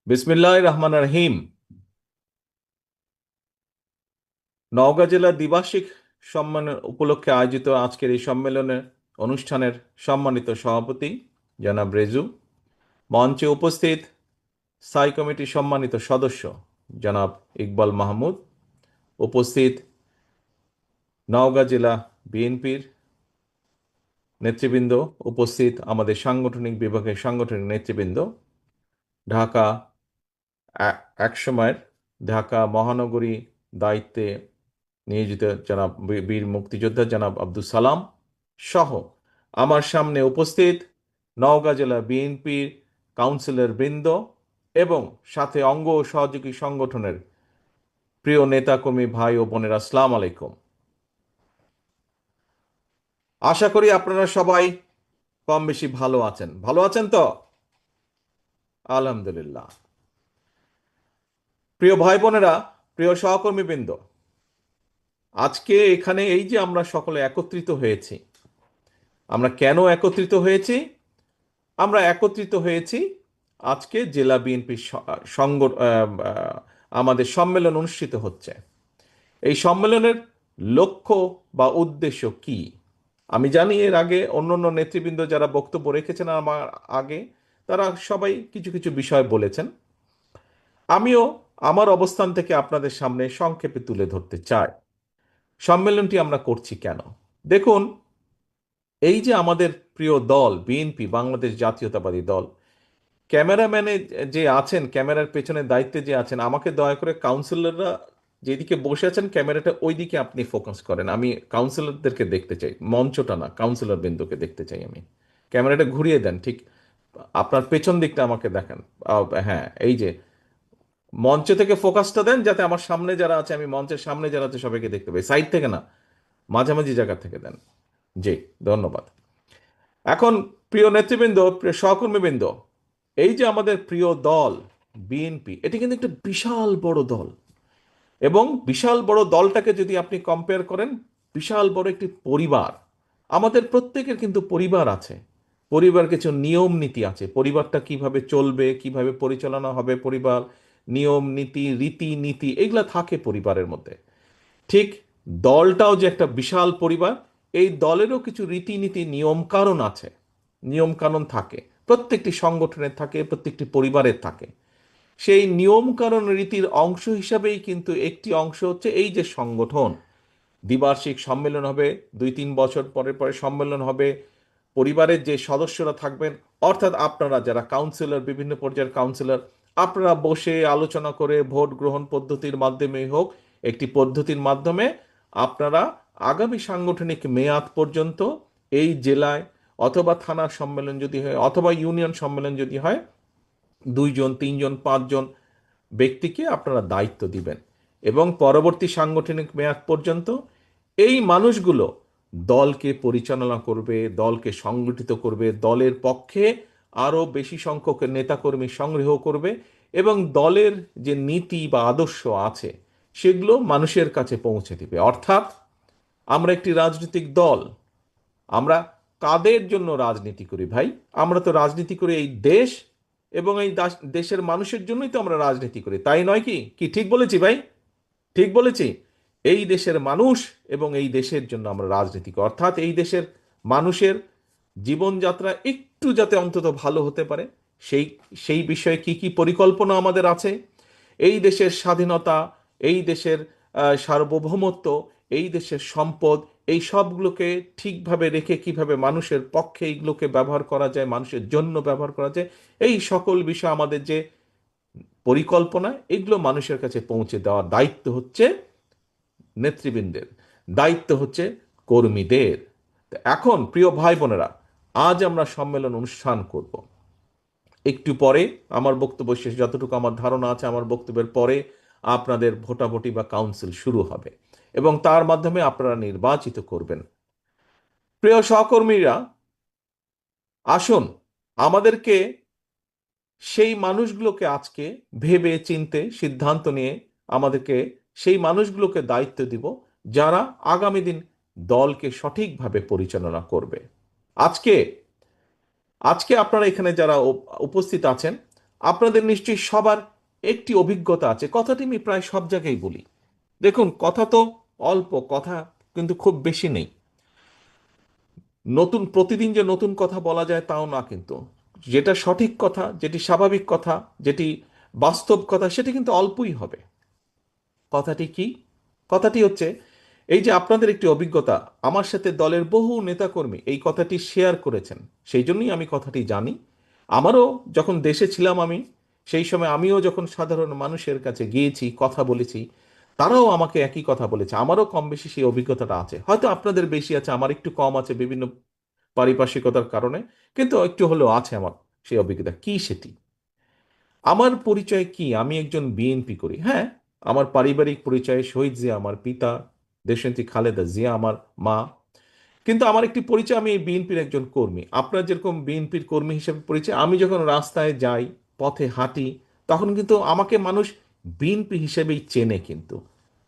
বিসমিল্লাহির রহমানির রহিম। নওগাঁ জেলা দ্বিবার্ষিক সম্মেলন উপলক্ষে আয়োজিত আজকের এই অনুষ্ঠানের সম্মানিত সভাপতি জনাব রেজু, মঞ্চে উপস্থিত স্থায়ী কমিটির সম্মানিত সদস্য জনাব ইকবাল মাহমুদ, উপস্থিত নওগাঁ জেলা বিএনপির নেতৃবৃন্দ, উপস্থিত আমাদের সাংগঠনিক বিভাগের সাংগঠনিক নেতৃবৃন্দ, ঢাকা একসময়ের ঢাকা মহানগরী দায়িত্বে নিয়োজিত জনাব বীর মুক্তিযোদ্ধা জনাব আব্দুল সালাম সহ আমার সামনে উপস্থিত নওগাঁ জেলা বিএনপির কাউন্সিলর বৃন্দ এবং সাথে অঙ্গ ও সহযোগী সংগঠনের প্রিয় নেতাকর্মী ভাই ও বোনেরা, আসসালামু আলাইকুম। আশা করি আপনারা সবাই কম বেশি ভালো আছেন। ভালো আছেন তো? আলহামদুলিল্লাহ। প্রিয় ভাই বোনেরা, প্রিয় সহকর্মীবৃন্দ, আজকে এখানে এই যে আমরা সকলে একত্রিত হয়েছি, আমরা কেন একত্রিত হয়েছি? আমরা একত্রিত হয়েছি আজকে জেলা বিএনপি সংগ আমাদের সম্মেলন অনুষ্ঠিত হচ্ছে। এই সম্মেলনের লক্ষ্য বা উদ্দেশ্য কি? আমি জানি এর আগে অন্যান্য নেতৃবৃন্দ যারা বক্তব্য রেখেছেন আমার আগে, তারা সবাই কিছু কিছু বিষয় বলেছেন। আমিও আমার অবস্থান থেকে আপনাদের সামনে সংক্ষেপে তুলে ধরতে চাই সম্মেলনটি আমরা করছি কেন। দেখুন, এই যে আমাদের প্রিয় দল বিএনপি, বাংলাদেশ জাতীয়তাবাদী দল, ক্যামেরাম্যানে যে আছেন, ক্যামেরার পেছনে দায়িত্বে যে আছেন, আমাকে দয়া করে কাউন্সিলররা যেদিকে বসে আছেন ক্যামেরাটা ওই দিকে আপনি ফোকাস করেন। আমি কাউন্সিলরদেরকে দেখতে চাই, মঞ্চটা না, কাউন্সিলর বিন্দুকে দেখতে চাই আমি। ক্যামেরাটা ঘুরিয়ে দেন, ঠিক আপনার পেছন দিকটা আমাকে দেখান। হ্যাঁ, এই যে মঞ্চ থেকে ফোকাসটা দেন, যাতে আমার সামনে যারা আছে, আমি মঞ্চের সামনে যারা আছে সবাইকে দেখতে পাই, সাইড থেকে না, মাঝামাঝি জায়গা থেকে দেন। জি, ধন্যবাদ। এখন প্রিয় নেতৃবৃন্দ, প্রিয় সহকর্মীবৃন্দ, এই যে আমাদের প্রিয় দল বিএনপি, এটি কিন্তু একটা বিশাল বড় দল, এবং বিশাল বড় দলটাকে যদি আপনি কম্পেয়ার করেন, বিশাল বড় একটি পরিবার। আমাদের প্রত্যেকের কিন্তু পরিবার আছে, পরিবার কিছু নিয়ম নীতি আছে, পরিবারটা কিভাবে চলবে, কিভাবে পরিচালনা হবে পরিবার, নিয়ম নীতি, রীতি নীতি, এগুলা থাকে পরিবারের মধ্যে। ঠিক দলটাও যে একটা বিশাল পরিবার, এই দলেরও কিছু রীতিনীতি নিয়ম কানুন আছে, নিয়ম কানুন থাকে, প্রত্যেকটি সংগঠনের থাকে, প্রত্যেকটি পরিবারের থাকে। সেই নিয়ম কানুন রীতির অংশ হিসাবেই কিন্তু একটি অংশ হচ্ছে এই যে সংগঠন। দ্বিবার্ষিক সম্মেলন হবে, 2-3 বছর পরে পরে সম্মেলন হবে, পরিবারের যে সদস্যরা থাকবেন, অর্থাৎ আপনারা যারা কাউন্সিলর, বিভিন্ন পর্যায়ের কাউন্সিলর, আপনারা বসে আলোচনা করে ভোট গ্রহণ পদ্ধতির মাধ্যমে হোক, একটি পদ্ধতির মাধ্যমে আপনারা আগামী সাংগঠনিক মেয়াদ পর্যন্ত এই জেলায় অথবা থানার সম্মেলন যদি হয় অথবা ইউনিয়ন সম্মেলন যদি হয়, 2 জন 3 জন 5 জন ব্যক্তিকে আপনারা দায়িত্ব দিবেন, এবং পরবর্তী সাংগঠনিক মেয়াদ পর্যন্ত এই মানুষগুলো দলকে পরিচালনা করবে, দলকে সংগঠিত করবে, দলের পক্ষে আরও বেশি সংখ্যক নেতাকর্মী সংগ্রহ করবে, এবং দলের যে নীতি বা আদর্শ আছে সেগুলো মানুষের কাছে পৌঁছে দিবে। অর্থাৎ আমরা একটি রাজনৈতিক দল, আমরা কাদের জন্য রাজনীতি করি ভাই? আমরা তো রাজনীতি করি এই দেশ এবং এই দেশের মানুষের জন্যই তো আমরা রাজনীতি করি, তাই নয় কি? কি ঠিক বলেছি ভাই? ঠিক বলেছি? এই দেশের মানুষ এবং এই দেশের জন্য আমরা রাজনীতি করি, অর্থাৎ এই দেশের মানুষের জীবনযাত্রা একটু যাতে অন্তত ভালো হতে পারে, সেই সেই বিষয়ে কি কি পরিকল্পনা আমাদের আছে, এই দেশের স্বাধীনতা, এই দেশের সার্বভৌমত্ব, এই দেশের সম্পদ, এই সবগুলোকে ঠিকভাবে রেখে কিভাবে মানুষের পক্ষে এইগুলোকে ব্যবহার করা যায়, মানুষের জন্য ব্যবহার করা যায়, এই সকল বিষয় আমাদের যে পরিকল্পনা, এগুলো মানুষের কাছে পৌঁছে দেওয়ার দায়িত্ব হচ্ছে নেতৃবৃন্দের, দায়িত্ব হচ্ছে কর্মীদের। তো এখন প্রিয় ভাই বোনেরা, আজ আমরা সম্মেলন অনুষ্ঠান করব। একটু পরে আমার বক্তব্য শেষ, যতটুকু আমার ধারণা আছে আমার বক্তব্যের পরে আপনাদের ভোটাভুটি বা কাউন্সিল শুরু হবে, এবং তার মাধ্যমে আপনারা নির্বাচিত করবেন। প্রিয় সহকর্মীরা, আসুন আমাদেরকে সেই মানুষগুলোকে আজকে ভেবে চিনতে সিদ্ধান্ত নিয়ে আমাদেরকে সেই মানুষগুলোকে দায়িত্ব দিব, যারা আগামী দিন দলকে সঠিকভাবে পরিচালনা করবে। আজকে আজকে আপনারা এখানে যারা উপস্থিত আছেন, আপনাদের নিশ্চয়ই সবার একটি অভিজ্ঞতা আছে, কথাটি আমি প্রায় সব জায়গায় বলি। দেখুন, কথা তো অল্প, কথা কিন্তু খুব বেশি নেই। নতুন প্রতিদিন যে নতুন কথা বলা যায় তাও না, কিন্তু যেটা সঠিক কথা, যেটি স্বাভাবিক কথা, যেটি বাস্তব কথা, সেটি কিন্তু অল্পই হবে। কথাটি কি? কথাটি হচ্ছে এই যে আপনাদের একটি অভিজ্ঞতা, আমার সাথে দলের বহু নেতাকর্মী এই কথাটি শেয়ার করেছেন, সেই জন্যই আমি কথাটি জানি। আমারও যখন দেশে ছিলাম আমি, সেই সময় আমিও যখন সাধারণ মানুষের কাছে গিয়েছি, কথা বলেছি, তারাও আমাকে একই কথা বলেছে। আমারও কম বেশি সেই অভিজ্ঞতাটা আছে, হয়তো আপনাদের বেশি আছে, আমার একটু কম আছে বিভিন্ন পারিপার্শ্বিকতার কারণে, কিন্তু একটু হলেও আছে আমার সেই অভিজ্ঞতা। কি সেটি? আমার পরিচয় কি? আমি একজন বিএনপি করি, হ্যাঁ। আমার পারিবারিক পরিচয় শহীদ জিয়া আমার পিতা, দেশনেত্রী খালেদা জিয়া আমার মা। কিন্তু আমার একটি পরিচয়, আমি বিএনপির একজন কর্মী। আপনার যেরকম বিএনপির কর্মী হিসেবে পরিচয়, আমি যখন রাস্তায় যাই, পথে হাঁটি, তখন কিন্তু আমাকে মানুষ বিএনপি হিসেবেই চেনে। কিন্তু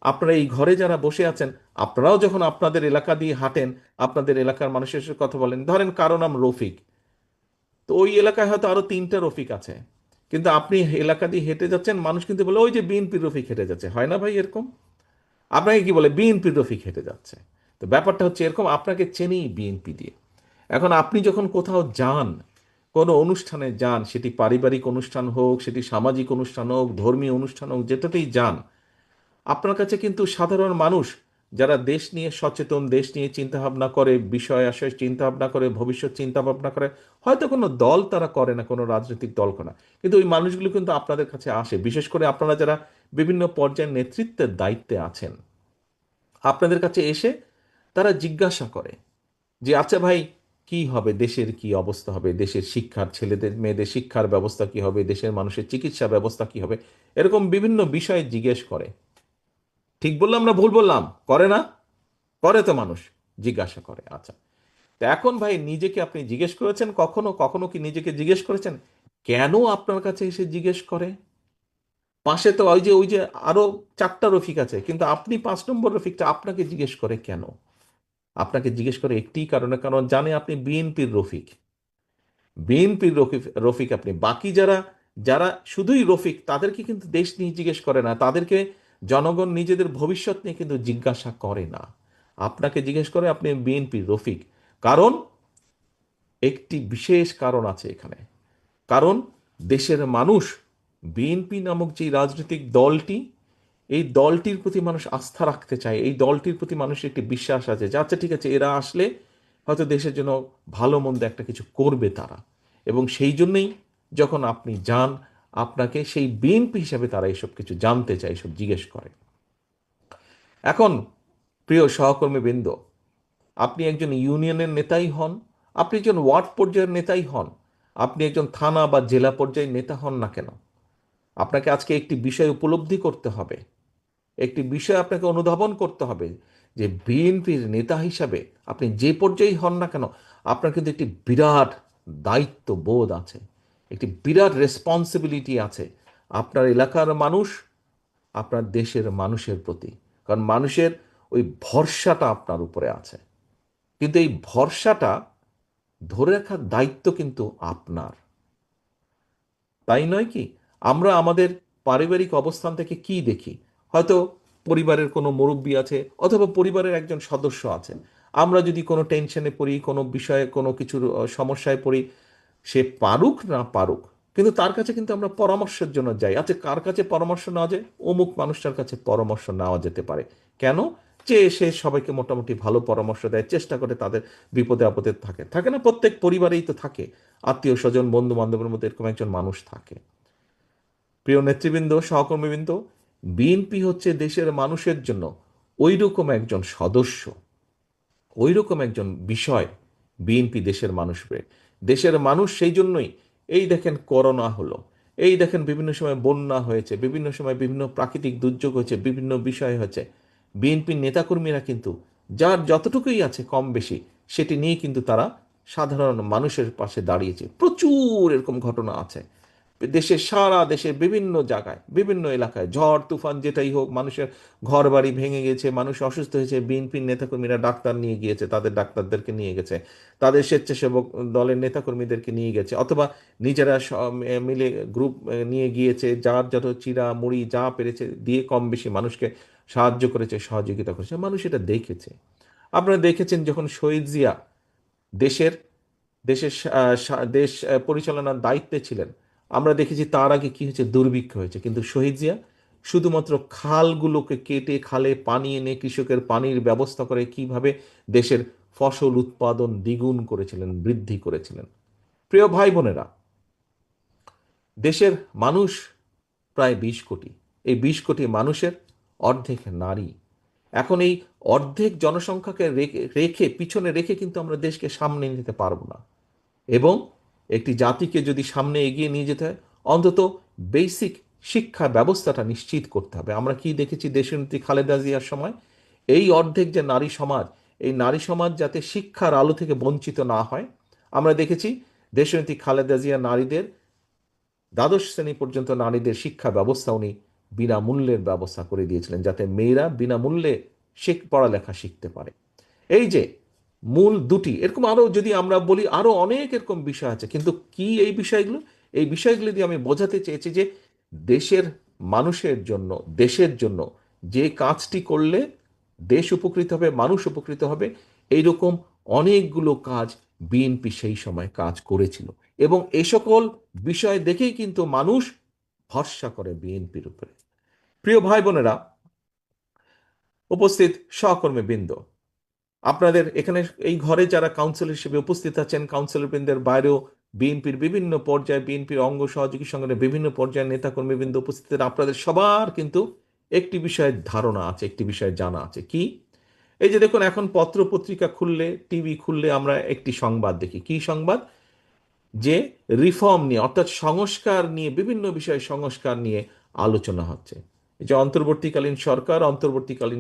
আপনারা এই ঘরে যারা বসে আছেন, আপনারাও যখন আপনাদের এলাকা দিয়ে হাঁটেন, আপনাদের এলাকার মানুষের সাথে কথা বলেন, ধরেন কারো নাম রফিক, তো ওই এলাকায় হয়তো আরো 3টা রফিক আছে, কিন্তু আপনি এলাকা দিয়ে হেঁটে যাচ্ছেন, মানুষ কিন্তু বলে ওই যে বিএনপির রফিক হেঁটে যাচ্ছে, হয় না ভাই এরকম? আপনাকে কি বলে? বিএনপির রফিক হেঁটে যাচ্ছে। তো ব্যাপারটা হচ্ছে এরকম, আপনাকে চেনেই বিএনপি দিয়ে। এখন আপনি যখন কোথাও যান, কোনো অনুষ্ঠানে যান, সেটি পারিবারিক অনুষ্ঠান হোক, সেটি সামাজিক অনুষ্ঠান হোক, ধর্মীয় অনুষ্ঠান হোক, যেটাতেই যান, আপনার কাছে কিন্তু সাধারণ মানুষ যারা দেশ নিয়ে সচেতন, দেশ নিয়ে চিন্তাভাবনা করে, বিষয় আশয় চিন্তাভাবনা করে, ভবিষ্যৎ চিন্তাভাবনা করে, হয়তো কোনো দল তারা করে না, কোনো রাজনৈতিক দল করে না, কিন্তু ওই মানুষগুলো কিন্তু আপনাদের কাছে আসে। বিশেষ করে আপনারা যারা বিভিন্ন পর্যায়ের নেতৃত্বের দায়িত্বে আছেন, আপনাদের কাছে এসে তারা জিজ্ঞাসা করে যে আচ্ছা ভাই, কি হবে, দেশের কি অবস্থা হবে, দেশের শিক্ষার, ছেলেদের মেয়েদের শিক্ষার ব্যবস্থা কি হবে, দেশের মানুষের চিকিৎসা ব্যবস্থা কি হবে, এরকম বিভিন্ন বিষয়ে জিজ্ঞেস করে। ঠিক বললাম না ভুল বললাম? করে না? করে তো মানুষ, জিজ্ঞাসা করে। আচ্ছা, তো এখন ভাই, নিজেকে আপনি জিজ্ঞেস করেছেন কখনো? কখনো কি নিজেকে জিজ্ঞেস করেছেন কেন আপনার কাছে এসে জিজ্ঞেস করে? পাশে তো ওই যে আরো 4টা রফিক আছে, কিন্তু আপনি 5 নম্বর রফিকটা আপনাকে জিজ্ঞেস করে কেন? আপনাকে জিজ্ঞেস করে একটি কারণে, কারণ জানে আপনি বিএনপির রফিক। বিএনপির রফিক, রফিক আপনি। বাকি যারা যারা শুধুই রফিক, তাদেরকে কিন্তু দেশ নিয়ে জিজ্ঞেস করে না, তাদেরকে জনগণ নিজেদের ভবিষ্যৎ নিয়ে কিন্তু জিজ্ঞাসা করে না। আপনাকে জিজ্ঞেস করে আপনি বিএনপির রফিক। কারণ একটি বিশেষ কারণ আছে এখানে। কারণ দেশের মানুষ বিএনপি নামক যে রাজনৈতিক দলটি, এই দলটির প্রতি মানুষ আস্থা রাখতে চায়, এই দলটির প্রতি মানুষের একটি বিশ্বাস আছে যে আচ্ছা ঠিক আছে, এরা আসলে হয়তো দেশের জন্য ভালো মন্দ একটা কিছু করবে তারা। এবং সেই জন্যই যখন আপনি যান, আপনাকে সেই বিএনপি হিসাবে তারা এইসব কিছু জানতে চায়, এসব জিজ্ঞেস করে। এখন প্রিয় সহকর্মীবৃন্দ, আপনি একজন ইউনিয়নের নেতাই হন, আপনি একজন ওয়ার্ড পর্যায়ের নেতাই হন, আপনি একজন থানা বা জেলা পর্যায়ের নেতা হন না কেন, আপনাকে আজকে একটি বিষয় উপলব্ধি করতে হবে, একটি বিষয় আপনাকে অনুধাবন করতে হবে যে বিএনপির নেতা হিসাবে আপনি যে পর্যায়েই হন না কেন, আপনার কিন্তু একটি বিরাট দায়িত্ব বোধ আছে, একটি বিরাট রেসপন্সিবিলিটি আছে আপনার এলাকার মানুষ, আপনার দেশের মানুষের প্রতি। কারণ মানুষের ওই ভরসাটা আপনার উপরে আছে, কিন্তু এই ভরসাটা ধরে রাখার দায়িত্ব কিন্তু আপনার, তাই নয় কি? আমরা আমাদের পারিবারিক অবস্থান থেকে কি দেখি? হয়তো পরিবারের কোনো মুরব্বী আছে, অথবা পরিবারের একজন সদস্য আছেন, আমরা যদি কোনো টেনশনে পড়ি, কোনো বিষয়ে কোনো কিছুর সমস্যায় পড়ি, সে পারুক না পারুক, কিন্তু তার কাছে কিন্তু আমরা পরামর্শের জন্য যাই। আচ্ছা, কার কাছে পরামর্শ নেওয়া যায়? অমুক মানুষটার কাছে পরামর্শ নেওয়া যেতে পারে। কেন? যে সে সবাইকে মোটামুটি ভালো পরামর্শ দেয়, চেষ্টা করে তাদের বিপদে আপদে থাকে, থাকে না? প্রত্যেক পরিবারেই তো থাকে আত্মীয় স্বজন, বন্ধু বান্ধবের মধ্যে এরকম একজন মানুষ থাকে। প্রিয় নেতৃবৃন্দ, সহকর্মীবৃন্দ, বিএনপি হচ্ছে দেশের মানুষের জন্য ওই রকম একজন সদস্য, ওই রকম একজন বিষয়। বিএনপি দেশের মানুষকে, দেশের মানুষ সেই জন্যই, এই দেখেন করোনা হলো, এই দেখেন বিভিন্ন সময় বন্যা হয়েছে, বিভিন্ন সময় বিভিন্ন প্রাকৃতিক দুর্যোগ হয়েছে, বিভিন্ন বিষয় হয়েছে, বিএনপির নেতাকর্মীরা কিন্তু যার যতটুকুই আছে কম বেশি, সেটি নিয়ে কিন্তু তারা সাধারণ মানুষের পাশে দাঁড়িয়েছে। প্রচুর এরকম ঘটনা আছে, দেশের সারা দেশের বিভিন্ন জায়গায় বিভিন্ন এলাকায় ঝড় তুফান যেটাই হোক, মানুষের ঘর বাড়ি ভেঙে গেছে, মানুষ অসুস্থ হয়েছে, বিএনপির নেতাকর্মীরা ডাক্তার নিয়ে গিয়েছে, তাদের ডাক্তারদেরকে নিয়ে গেছে, তাদের স্বেচ্ছাসেবক দলের নেতাকর্মীদেরকে নিয়ে গেছে, অথবা নিজেরা মিলে গ্রুপ নিয়ে গিয়েছে, যার যত চিরা মুড়ি যা পেরেছে দিয়ে কম বেশি মানুষকে সাহায্য করেছে, সহযোগিতা করেছে। মানুষ এটা দেখেছে। আপনারা দেখেছেন যখন শহীদ জিয়া দেশের দেশের দেশ পরিচালনার দায়িত্বে ছিলেন, আমরা দেখেছি তার আগে কি হয়েছে, দুর্ভিক্ষ হয়েছে, কিন্তু শহীদ জিয়া শুধুমাত্র খালগুলোকে কেটে খালে পানি এনে কৃষকের পানির ব্যবস্থা করে কিভাবে দেশের ফসল উৎপাদন দ্বিগুণ করেছিলেন, বৃদ্ধি করেছিলেন। প্রিয় ভাই বোনেরা, দেশের মানুষ প্রায় 20 কোটি। এই 20 কোটি মানুষের অর্ধেক নারী। এখন এই অর্ধেক জনসংখ্যাকে রেখে পিছনে রেখে কিন্তু আমরা দেশকে সামনে নিতে পারবো না। এবং একটি জাতিকে যদি সামনে এগিয়ে নিয়ে যেতে হয়, অন্তত বেসিক শিক্ষা ব্যবস্থাটা নিশ্চিত করতে হবে। আমরা কি দেখেছি দেশনেত্রী খালেদা জিয়ার সময়, এই অর্ধেক যে নারী সমাজ, এই নারী সমাজ যাতে শিক্ষার আলো থেকে বঞ্চিত না হয়, আমরা দেখেছি দেশনেত্রী খালেদা জিয়া নারীদের দ্বাদশ শ্রেণী পর্যন্ত নারীদের শিক্ষা ব্যবস্থা উনি বিনামূল্যের ব্যবস্থা করে দিয়েছিলেন, যাতে মেয়েরা বিনামূল্যে পড়ালেখা শিখতে পারে। এই যে মূল দুটি, এরকম আরো যদি আমরা বলি আরো অনেক এরকম বিষয় আছে, কিন্তু কি এই বিষয়গুলো, এই বিষয়গুলো দিয়ে আমি বোঝাতে চেয়েছি যে দেশের মানুষের জন্য, দেশের জন্য যে কাজটি করলে দেশ উপকৃত হবে, মানুষ উপকৃত হবে, এইরকম অনেকগুলো কাজ বিএনপি সেই সময় কাজ করেছিল। এবং এই সকল বিষয় দেখেই কিন্তু মানুষ ভরসা করে বিএনপির উপরে। প্রিয় ভাই বোনেরা, উপস্থিত সহকর্মী বৃন্দ, আপনাদের এখানে এই ঘরে যারা কাউন্সিলর হিসেবে উপস্থিত আছেন, কাউন্সিলর বৃন্দের বাইরেও বিএনপির বিভিন্ন পর্যায়ে, বিএনপির অঙ্গ সহযোগী সংগঠনের বিভিন্ন পর্যায়ের নেতাকর্মী বৃন্দ উপস্থিত, আপনাদের সবার কিন্তু একটি বিষয়ের ধারণা আছে, একটি বিষয় জানা আছে। কি? এই যে দেখুন, এখন পত্র পত্রিকা খুললে, টিভি খুললে আমরা একটি সংবাদ দেখি। কি সংবাদ? যে রিফর্ম নিয়ে, অর্থাৎ সংস্কার নিয়ে, বিভিন্ন বিষয়ে সংস্কার নিয়ে আলোচনা হচ্ছে। এই যে অন্তর্বর্তীকালীন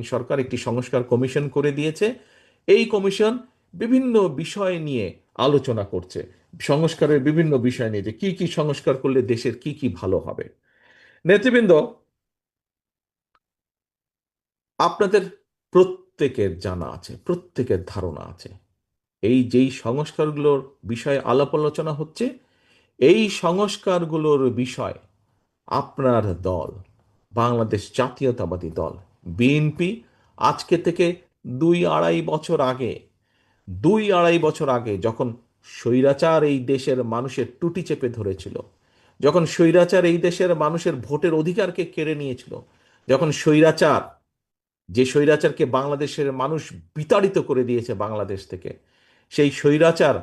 সরকার একটি সংস্কার কমিশন করে দিয়েছে। এই কমিশন বিভিন্ন বিষয় নিয়ে আলোচনা করছে, সংস্কারের বিভিন্ন বিষয় নিয়ে, যে কি কি সংস্কার করলে দেশের কি কি ভালো হবে। নেতৃবৃন্দ, আপনাদের প্রত্যেকের জানা আছে, প্রত্যেকের ধারণা আছে, এই যেই সংস্কারগুলোর বিষয়ে আলাপ আলোচনা হচ্ছে, এই সংস্কারগুলোর বিষয় আপনার দল, বাংলাদেশ জাতীয়তাবাদী দল বিএনপি, আজকে থেকে 2-2.5 বছর আগে যখন স্বৈরাচার এই দেশের মানুষের টুটি চেপে ধরেছিল, যখন স্বৈরাচার এই দেশের মানুষের ভোটের অধিকারকে কেড়ে নিয়েছিল, যখন যে স্বৈরাচারকে বাংলাদেশের মানুষ বিতাড়িত করে দিয়েছে বাংলাদেশ থেকে, সেই স্বৈরাচার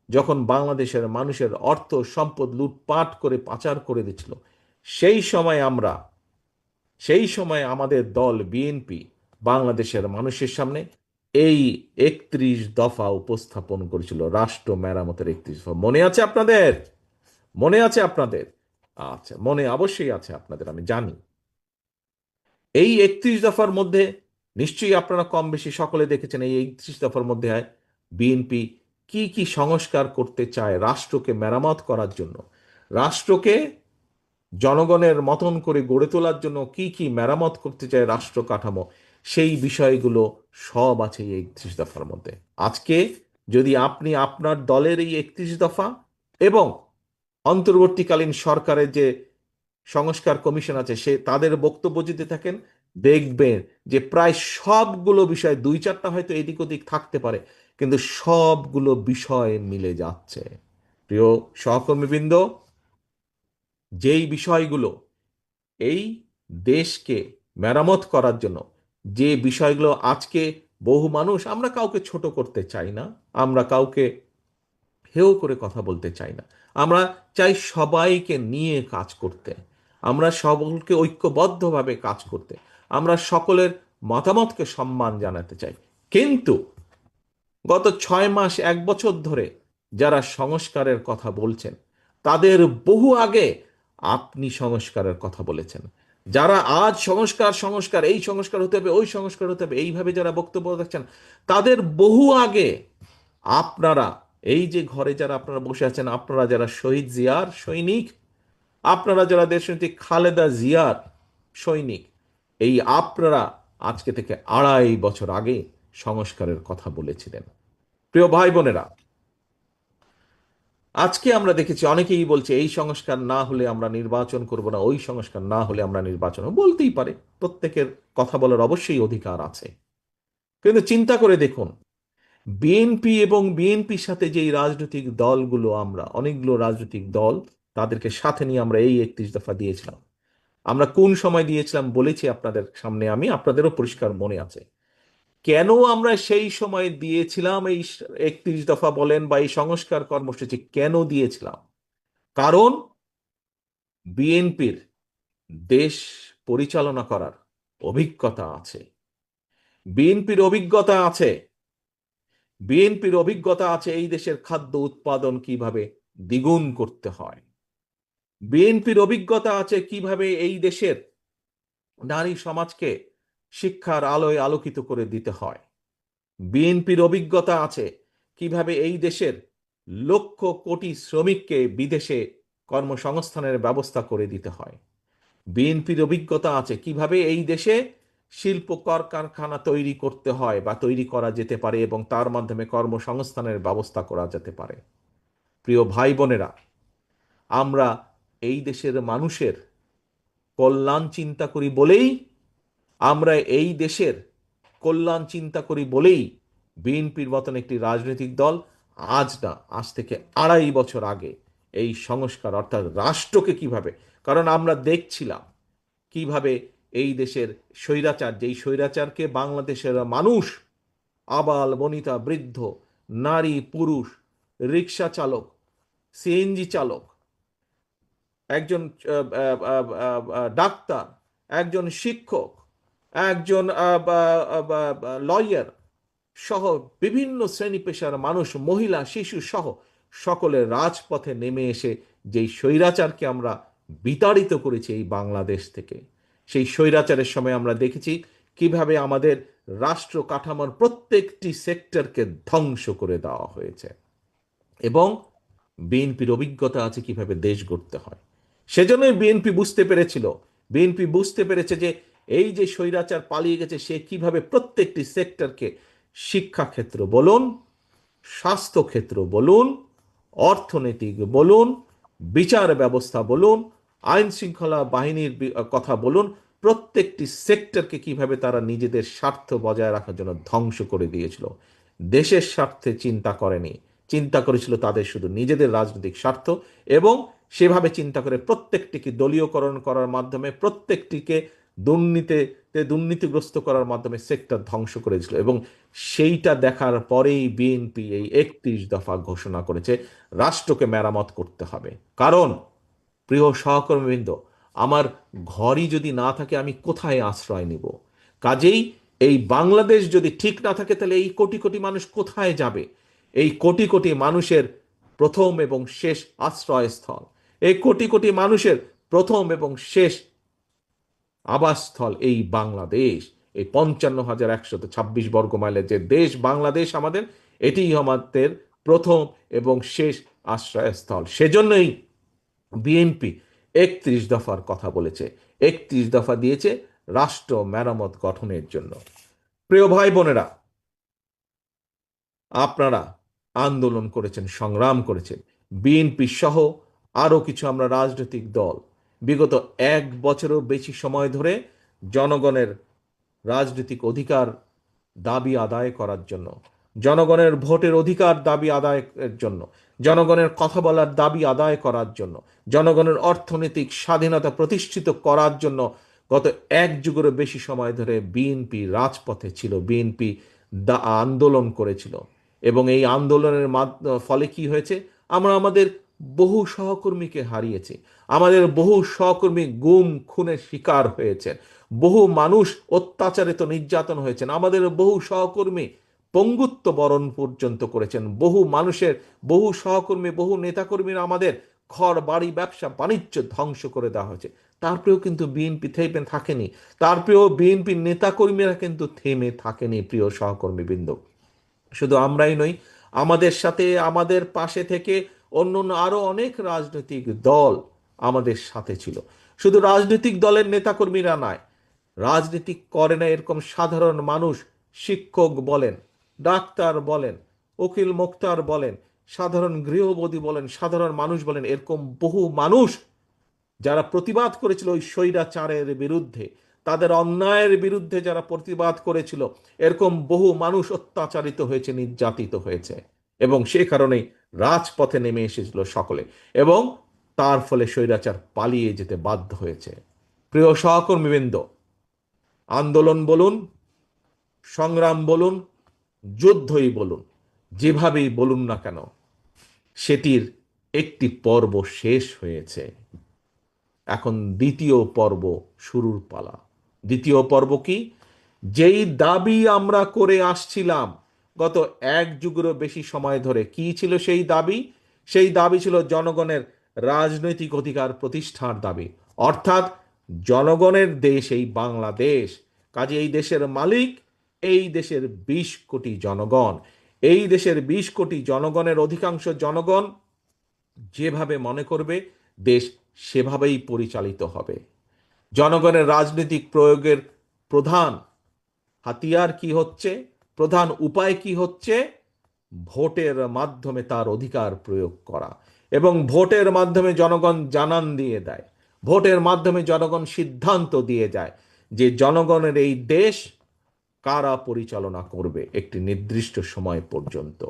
যখন বাংলাদেশের মানুষের অর্থ সম্পদ লুটপাট করে পাচার করে দিচ্ছিল, সেই সময় আমাদের দল বিএনপি বাংলাদেশের মানুষের সামনে এই 31 দফা উপস্থাপন করেছিল, রাষ্ট্র মেরামতের 31 দফা। মনে আছে আপনাদের? মনে আছে আপনাদের? আচ্ছা, মনে অবশ্যই আছে আপনাদের, আমি জানি। এই 31 দফার মধ্যে নিশ্চয়ই আপনারা কম বেশি সকলে দেখেছেন, এই 31 দফার মধ্যে বিএনপি কি কি সংস্কার করতে চায় রাষ্ট্রকে মেরামত করার জন্য, রাষ্ট্রকে জনগণের মতন করে গড়ে তোলার জন্য কি কি মেরামত করতে চায় রাষ্ট্র কাঠামো, সেই বিষয়গুলো সব আছে এই 31 দফার মধ্যে। আজকে যদি আপনি আপনার দলের এই 31 দফা এবং অন্তর্বর্তীকালীন সরকারের যে সংস্কার কমিশন আছে তাদের বক্তব্য যদি থাকেন, দেখবেন যে প্রায় সবগুলো বিষয়, 2-4টা হয়তো এদিক ওদিক থাকতে পারে, কিন্তু সবগুলো বিষয় মিলে যাচ্ছে। প্রিয় সহকর্মীবৃন্দ, যেই বিষয়গুলো এই দেশকে মেরামত করার জন্য, যে বিষয়গুলো আজকে বহু মানুষ, আমরা কাউকে ছোট করতে চাই না, আমরা কাউকে হেও করে কথা বলতে চাই না, আমরা চাই সবাইকে নিয়ে কাজ করতে, আমরা সকলকে ঐক্যবদ্ধভাবে কাজ করতে, আমরা সকলের মতামতকে সম্মান জানাতে চাই। কিন্তু গত 6 মাস 1 বছর ধরে যারা সংস্কারের কথা বলছেন, তাদের বহু আগে আপনি সংস্কারের কথা বলেছেন। যারা আজ সংস্কার সংস্কার, এই সংস্কার হতে হবে, ওই সংস্কার হতে হবে, এইভাবে যারা বক্তব্য রাখছেন, তাদের বহু আগে আপনারা, এই যে ঘরে যারা আপনারা বসে আছেন, আপনারা যারা শহীদ জিয়ার সৈনিক, আপনারা যারা দেশনেত্রী খালেদা জিয়ার সৈনিক, এই আপনারা আজকে থেকে 2.5 বছর আগে সংস্কারের কথা বলেছিলেন। প্রিয় ভাই বোনেরা, আজকে আমরা দেখেছি অনেকেই বলছে এই সংস্কার না হলে আমরা নির্বাচন করব না, ওই সংস্কার না হলে আমরা নির্বাচন, বলতেই পারে, প্রত্যেকের কথা বলার অবশ্যই অধিকার আছে। কিন্তু চিন্তা করে দেখুন, বিএনপি এবং বিএনপির সাথে যেই রাজনৈতিক দলগুলো, আমরা অনেকগুলো রাজনৈতিক দল, তাদেরকে সাথে নিয়ে আমরা এই 31 দফা দিয়েছিলাম। আমরা কোন সময় দিয়েছিলাম বলেছি আপনাদের সামনে, আমি আপনাদেরও পরিষ্কার মনে আছে। কেন আমরা সেই সময় দিয়েছিলাম এই 31 দফা বলেন বা এই সংস্কার কর্মসূচি কেন দিয়েছিলাম? কারণ বিএনপির দেশ পরিচালনা করার অভিজ্ঞতা আছে। বিএনপির অভিজ্ঞতা আছে বিএনপির অভিজ্ঞতা আছে এই দেশের খাদ্য উৎপাদন কিভাবে দ্বিগুণ করতে হয়। বিএনপির অভিজ্ঞতা আছে কিভাবে এই দেশের নারী সমাজকে শিক্ষার আলোয় আলোকিত করে দিতে হয়। বিএনপির অভিজ্ঞতা আছে কিভাবে এই দেশের লক্ষ কোটি শ্রমিককে বিদেশে কর্মসংস্থানের ব্যবস্থা করে দিতে হয়। বিএনপির অভিজ্ঞতা আছে কিভাবে এই দেশে শিল্প কলকারখানা তৈরি করতে হয় বা তৈরি করা যেতে পারে এবং তার মাধ্যমে কর্মসংস্থানের ব্যবস্থা করা যেতে পারে। প্রিয় ভাই বোনেরা, আমরা এই দেশের মানুষের কল্যাণ চিন্তা করি বলেই আমরা এই দেশের কল্যাণ চিন্তা করি বলেই বিএনপির মতন একটি রাজনৈতিক দল আজ না, আজ থেকে 2.5 বছর আগে এই সংস্কার অর্থাৎ রাষ্ট্রকে কিভাবে, কারণ আমরা দেখছিলাম কিভাবে এই দেশের স্বৈরাচার, যেই স্বৈরাচারকে বাংলাদেশের মানুষ, আবাল বনিতা বৃদ্ধ, নারী পুরুষ, রিক্সা চালক, সিএনজি চালক, একজন ডাক্তার, একজন শিক্ষক, একজন লয়ার সহ বিভিন্ন শ্রেণী পেশার মানুষ, মহিলা শিশু সহ সকলের রাজপথে নেমে এসে যেই স্বৈরাচারকে আমরা বিতাড়িত করেছি এই বাংলাদেশ থেকে, সেই স্বৈরাচারের সময় আমরা দেখেছি কিভাবে আমাদের রাষ্ট্র কাঠামোর প্রত্যেকটি সেক্টরকে ধ্বংস করে দেওয়া হয়েছে। এবং বিএনপির অভিজ্ঞতা আছে কিভাবে দেশ গড়তে হয়। সেজন্যই বিএনপি বুঝতে পেরেছে যে এই যে স্বৈরাচার পালিয়ে গেছে, সে কিভাবে প্রত্যেকটি সেক্টরকে, শিক্ষাক্ষেত্র বলুন, স্বাস্থ্যক্ষেত্র বলুন, অর্থনৈতিক বলুন, বিচার ব্যবস্থা বলুন, আইন শৃঙ্খলা বাহিনীর কথা বলুন, প্রত্যেকটি সেক্টরকে কিভাবে তারা নিজেদের স্বার্থ বজায় রাখার জন্য ধ্বংস করে দিয়েছিল। দেশের স্বার্থে চিন্তা করেনি, চিন্তা করেছিল তাদের শুধু নিজেদের রাজনৈতিক স্বার্থ, এবং সেভাবে চিন্তা করে প্রত্যেকটিকে দলীয়করণ করার মাধ্যমে, প্রত্যেকটিকে দুর্নীতিগ্রস্ত করার মাধ্যমে সেক্টর ধ্বংস করেছিল। এবং সেইটা দেখার পরেই বিএনপি এই 31 দফা ঘোষণা করেছে রাষ্ট্রকে মেরামত করতে হবে। কারণ প্রিয় সহকর্মীবৃন্দ, আমার ঘরই যদি না থাকে আমি কোথায় আশ্রয় নিব? কাজেই এই বাংলাদেশ যদি ঠিক না থাকে তাহলে এই কোটি কোটি মানুষ কোথায় যাবে? এই কোটি কোটি মানুষের প্রথম এবং শেষ আশ্রয়স্থল, এই কোটি কোটি মানুষের প্রথম এবং শেষ আবাসস্থল এই বাংলাদেশ, এই 55,126 বর্গ মাইলের যে দেশ বাংলাদেশ আমাদের, এটিই আমাদের প্রথম এবং শেষ আশ্রয়স্থল। সেজন্যই বিএনপি 31 দফার কথা বলেছে, 31 দফা দিয়েছে রাষ্ট্র মেরামত গঠনের জন্য। প্রিয় ভাই বোনেরা, আপনারা আন্দোলন করেছেন, সংগ্রাম করেছেন, বিএনপি সহ আরো কিছু আমরা রাজনৈতিক দল বিগত 1 বছরেরও বেশি সময় ধরে জনগণের রাজনৈতিক অধিকার দাবি আদায় করার জন্য, জনগণের ভোটের অধিকার দাবি আদায়ের জন্য, জনগণের কথা বলার দাবি আদায় করার জন্য, জনগণের অর্থনৈতিক স্বাধীনতা প্রতিষ্ঠিত করার জন্য গত 1 যুগেরও বেশি সময় ধরে বিএনপি রাজপথে ছিল, বিএনপি আন্দোলন করেছিল। এবং এই আন্দোলনের ফলে কি হয়েছে? আমরা আমাদের বহু সহকর্মীকে হারিয়েছি, আমাদের বহু সহকর্মী গুম খুনের শিকার হয়েছেন, বহু মানুষ অত্যাচারিত নির্যাতন হয়েছেন, আমাদের বহু সহকর্মী পঙ্গুত্ব বরণ পর্যন্ত করেছেন, বহু মানুষের, বহু সহকর্মী, বহু নেতাকর্মীরা আমাদের ঘর বাড়ি ব্যবসা বাণিজ্য ধ্বংস করে দেওয়া হয়েছে। তারপরেও কিন্তু বিএনপি থেমে থাকেনি, তারপরেও বিএনপির নেতাকর্মীরা কিন্তু থেমে থাকেনি। প্রিয় সহকর্মীবৃন্দ, শুধু আমরাই নই, আমাদের সাথে, আমাদের পাশে থেকে অন্য অন্য আরো অনেক রাজনৈতিক দল আমাদের সাথে ছিল। শুধু রাজনৈতিক দলের নেতাকর্মীরা নয়, রাজনীতি করে না এরকম সাধারণ মানুষ, শিক্ষক বলেন, ডাক্তার বলেন, উকিল মোক্তার বলেন, সাধারণ গৃহবধূ বলেন, সাধারণ মানুষ বলেন, এরকম বহু মানুষ যারা প্রতিবাদ করেছিল ওই স্বৈরাচারের বিরুদ্ধে, তাদের অন্যায়ের বিরুদ্ধে যারা প্রতিবাদ করেছিল, এরকম বহু মানুষ অত্যাচারিত হয়েছে, নির্যাতিত হয়েছে, এবং সে কারণেই রাজপথে নেমে এসেছিল সকলে, এবং তার ফলে স্বৈরাচার পালিয়ে যেতে বাধ্য হয়েছে। প্রিয় সহকর্মীবৃন্দ, আন্দোলন বলুন, সংগ্রাম বলুন, যুদ্ধই বলুন, যেভাবেই বলুন না কেন, সেটির একটি পর্ব শেষ হয়েছে। এখন দ্বিতীয় পর্ব শুরুর পালা। দ্বিতীয় পর্ব কি? যেই দাবি আমরা করে আসছিলাম গত এক যুগেরও বেশি সময় ধরে, কি ছিল সেই দাবি? সেই দাবি ছিল জনগণের রাজনৈতিক অধিকার প্রতিষ্ঠার দাবি, অর্থাৎ জনগণের দেশ এই বাংলাদেশ, কাজে এই দেশের মালিক এই দেশের 20 কোটি জনগণ। এই দেশের 20 কোটি জনগণের অধিকাংশ জনগণ যেভাবে মনে করবে দেশ সেভাবেই পরিচালিত হবে। জনগণের রাজনৈতিক প্রয়োগের প্রধান হাতিয়ার কি হচ্ছে, প্রধান উপায় কি হচ্ছে? ভোটের মাধ্যমে তার অধিকার প্রয়োগ করা, এবং ভোটের মাধ্যমে জনগণ জানান দিয়ে দেয়, ভোটের মাধ্যমে জনগণ সিদ্ধান্ত দিয়ে যায় যে জনগণের এই দেশ কারা পরিচালনা করবে একটি নির্দিষ্ট সময় পর্যন্ত।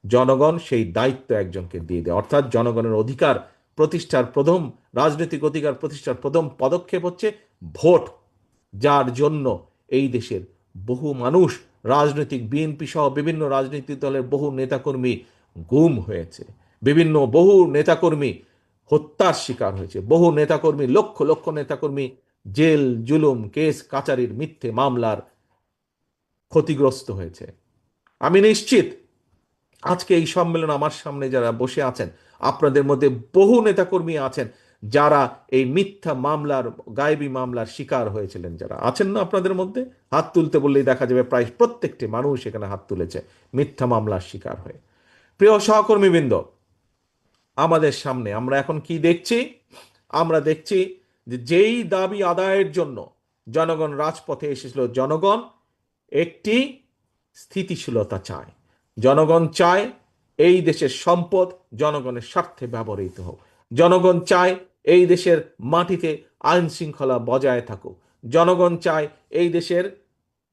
জনগণ সেই দায়িত্ব একজনকে দিয়ে দেয়, অর্থাৎ জনগণের অধিকার প্রতিষ্ঠার প্রথম, রাজনৈতিক অধিকার প্রতিষ্ঠার প্রথম পদক্ষেপ হচ্ছে ভোট, যার জন্য এই দেশের বহু মানুষ, রাজনৈতিক বিএনপি সহ বিভিন্ন রাজনৈতিক দলের বহু নেতাকর্মী গুম হয়েছে, বহু নেতাকর্মী হত্যার শিকার হয়েছে, বহু নেতাকর্মী, লক্ষ লক্ষ নেতাকর্মী জেল জুলুম কেস কাচারির মিথ্যে মামলার ক্ষতিগ্রস্ত হয়েছে। আমি নিশ্চিত আজকে এই সম্মেলন আমার সামনে যারা বসে আছেন, আপনাদের মধ্যে বহু নেতাকর্মী আছেন যারা এই মিথ্যা মামলার, গায়েবী মামলার শিকার হয়েছিলেন। যারা আছেন না আপনাদের মধ্যে, হাত তুলতে বললেই দেখা যাবে প্রায় প্রত্যেকটি মানুষ এখানে হাত তুলেছে মিথ্যা মামলার শিকার হয়ে। প্রিয় সহকর্মীবৃন্দ, আমাদের সামনে আমরা এখন কি দেখছি? আমরা দেখছি যে যেই দাবি আদায়ের জন্য জনগণ রাজপথে এসেছিল, জনগণ একটি স্থিতিশীলতা চায়, জনগণ চায় এই দেশের সম্পদ জনগণের স্বার্থে ব্যবহৃত হোক, জনগণ চায় এই দেশের মাটিতে আইন শৃঙ্খলা বজায় থাকুক, জনগণ চায় এই দেশের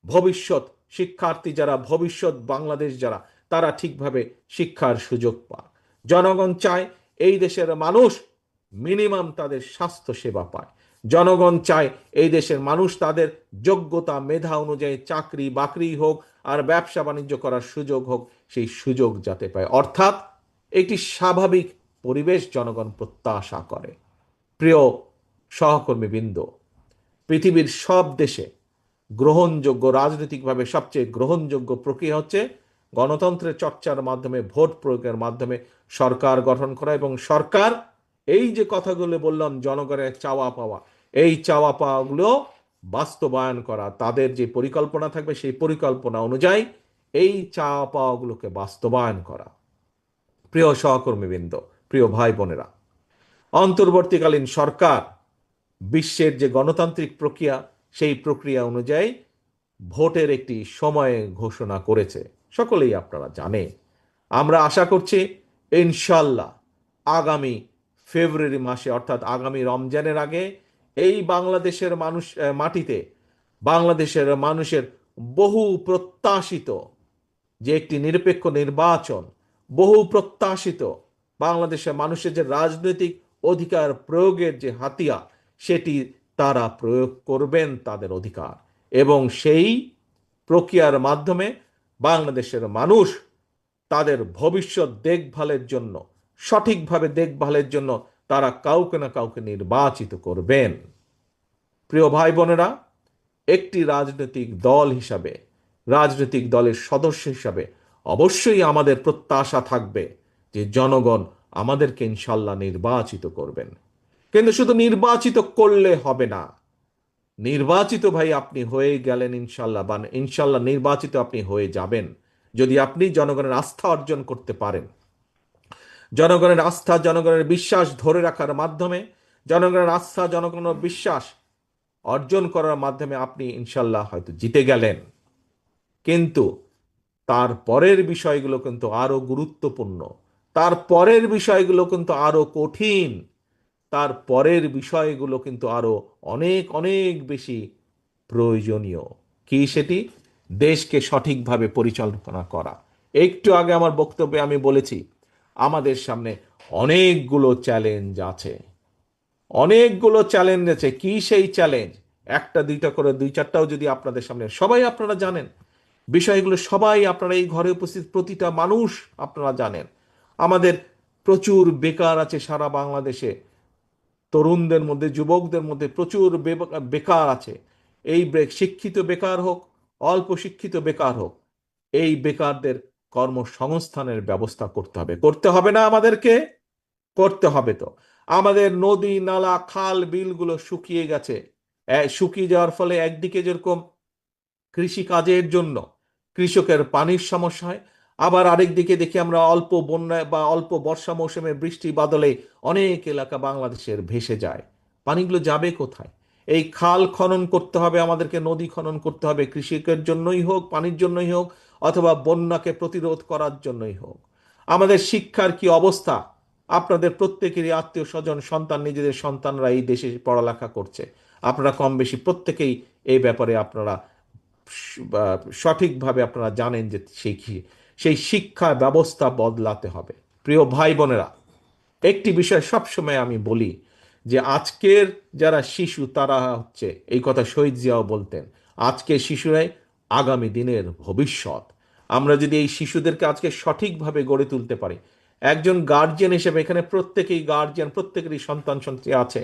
ভবিষ্যৎ শিক্ষার্থী যারা, ভবিষ্যৎ বাংলাদেশ যারা, তারা ঠিকভাবে শিক্ষার সুযোগ পায়, জনগণ চায় এই দেশের মানুষ মিনিমাম তাদের স্বাস্থ্য সেবা পায়, জনগণ চায় এই দেশের মানুষ তাদের যোগ্যতা মেধা অনুযায়ী চাকরি বাকরি হোক আর ব্যবসা বাণিজ্য করার সুযোগ হোক, সেই সুযোগ যাতে পায়, অর্থাৎ একটি স্বাভাবিক পরিবেশ জনগণ প্রত্যাশা করে। প্রিয় সহকর্মীবৃন্দ, পৃথিবীর সব দেশে গ্রহণযোগ্য, রাজনৈতিকভাবে সবচেয়ে গ্রহণযোগ্য প্রক্রিয়া হচ্ছে গণতন্ত্রের চর্চার মাধ্যমে, ভোট প্রয়োগের মাধ্যমে সরকার গঠন করা, এবং সরকার এই যে কথাগুলো বললাম জনগণের চাওয়া পাওয়া, এই চাওয়া পাওয়াগুলো বাস্তবায়ন করা, তাদের যে পরিকল্পনা থাকবে সেই পরিকল্পনা অনুযায়ী এই চাওয়া পাওয়াগুলোকে বাস্তবায়ন করা। প্রিয় সহকর্মীবৃন্দ, প্রিয় ভাই বোনেরা, অন্তর্বর্তীকালীন সরকার বিশ্বের যে গণতান্ত্রিক প্রক্রিয়া, সেই প্রক্রিয়া অনুযায়ী ভোটের একটি সময় ঘোষণা করেছে, সকলেই আপনারা জানেন। আমরা আশা করছি ইনশাল্লাহ আগামী ফেব্রুয়ারি মাসে, অর্থাৎ আগামী রমজানের আগে এই বাংলাদেশের মাটিতে বাংলাদেশের মানুষের বহু প্রত্যাশিত যে একটি নিরপেক্ষ নির্বাচন, বহু প্রত্যাশিত বাংলাদেশের মানুষের যে রাজনৈতিক অধিকার প্রয়োগের যে হাতিয়ার, সেটি তারা প্রয়োগ করবেন তাদের অধিকার, এবং সেই প্রক্রিয়ার মাধ্যমে বাংলাদেশের মানুষ তাদের ভবিষ্যৎ দেখভালের জন্য, সঠিকভাবে দেখভালের জন্য তারা কাউকে না কাউকে নির্বাচিত করবেন। প্রিয় ভাই বোনেরা, একটি রাজনৈতিক দল হিসাবে, রাজনৈতিক দলের সদস্য হিসাবে অবশ্যই আমাদের প্রত্যাশা থাকবে যে জনগণ আমাদেরকে ইনশাল্লাহ নির্বাচিত করবেন। কিন্তু শুধু নির্বাচিত করলে হবে না, নির্বাচিত ভাই আপনি হয়ে গেলেন ইনশাল্লাহ, বা ইনশাল্লাহ নির্বাচিত আপনি হয়ে যাবেন যদি আপনি জনগণের আস্থা অর্জন করতে পারেন। জনগণের আস্থা, জনগণের বিশ্বাস ধরে রাখার মাধ্যমে, জনগণের আস্থা, জনগণের বিশ্বাস অর্জন করার মাধ্যমে আপনি ইনশাল্লাহ হয়তো জিতে গেলেন, কিন্তু তার পরের বিষয়গুলো কিন্তু আরো গুরুত্বপূর্ণ, তার পরের বিষয়গুলো কিন্তু আরো কঠিন, তার পরের বিষয়গুলো কিন্তু আরো অনেক অনেক বেশি প্রয়োজনীয়। কি সেটি? দেশকে সঠিকভাবে পরিচালনা করা। একটু আগে আমার বক্তব্যে আমি বলেছি আমাদের সামনে অনেকগুলো চ্যালেঞ্জ আছে, অনেকগুলো চ্যালেঞ্জ আছে। কি সেই চ্যালেঞ্জ? একটা দুইটা করে দুই চারটাও যদি আপনাদের সামনে, সবাই আপনারা জানেন বিষয়গুলো, সবাই আপনারা এই ঘরে উপস্থিত প্রতিটা মানুষ আপনারা জানেন। আমাদের প্রচুর বেকার আছে সারা বাংলাদেশে, তরুণদের মধ্যে, যুবকদের মধ্যে প্রচুর বেকার আছে। এই শিক্ষিত বেকার হোক, অল্প শিক্ষিত বেকার হোক, এই বেকারদের কর্মসংস্থানের ব্যবস্থা করতে হবে। করতে হবে না আমাদেরকে? করতে হবে তো। আমাদের নদী নালা খাল বিলগুলো শুকিয়ে গেছে। শুকিয়ে যাওয়ার ফলে একদিকে যেরকম কৃষি কাজের জন্য কৃষকের পানির সমস্যা হয়, আবার আরেক দিকে দেখি আমরা অল্প বন্যায় বা অল্প বর্ষা মৌসুমে বৃষ্টি বাদলে অনেক এলাকা বাংলাদেশের ভেসে যায়। পানিগুলো যাবে কোথায়? এই খাল খনন করতে হবে আমাদেরকে, নদী খনন করতে হবে, কৃষিকের জন্যই হোক, পানির জন্যই হোক, অথবা বন্যাকে প্রতিরোধ করার জন্যই হোক। আমাদের শিক্ষার কি অবস্থা? আপনাদের প্রত্যেকেরই আত্মীয় স্বজন, সন্তান, নিজেদের সন্তানরা এই দেশে পড়ালেখা করছে। আপনারা কম বেশি প্রত্যেকেই এই ব্যাপারে আপনারা সঠিকভাবে আপনারা জানেন যে সেই শিক্ষা ব্যবস্থা বদলাতে হবে। প্রিয় ভাই বোনেরা, একটি বিষয় সবসময় আমি বলি যে আজকের যারা শিশু তারা হচ্ছে, এই কথা শহীদ জিয়াও বলতেন, আজকের শিশুরাই আগামী দিনের ভবিষ্যৎ। আমরা যদি এই শিশুদেরকে আজকে সঠিকভাবে গড়ে তুলতে পারি, একজন গার্জিয়ান হিসেবে, এখানে প্রত্যেকেই গার্জিয়ান, প্রত্যেকেরই সন্তান সন্ততি আছে,